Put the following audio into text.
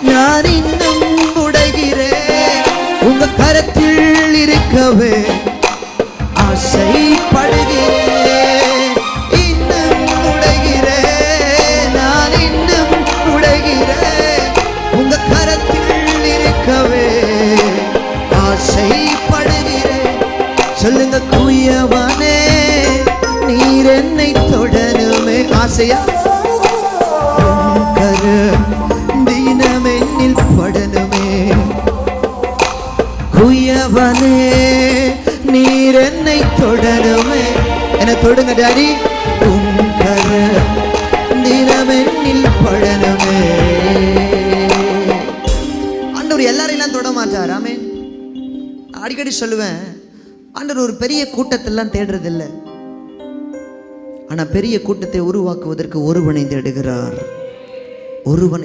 நான் இன்னும் உடைகிறேன். உங்க கரத்தில் இருக்கவே ஆசைப்படுகிறேன். இன்னும் உடைகிறேன், நான் இன்னும் உடைகிறேன். உங்க கரத்தில் இருக்கவே ஆசைப்படுகிறேன். சொல்லுங்க, குயவனே நீர் என்னை தொடருமே. ஆசையா தினமென்னில் படணுமே. குயவனே நீர் என்னை தொடருமே. என்ன தொடுங்க டாடி. தினமென்னில் படணுமே. ஆண்டவர் எல்லாரையும் தொட மாட்டார். ஆமென். அடிக்கடி சொல்லுவேன், ஆண்டவர் ஒரு பெரிய கூட்டத்தெல்லாம் தேடுறதில்லை. ஆனா பெரிய கூட்டத்தை உருவாக்குவதற்கு ஒருவனை தேடுகிறார். ஒருவனை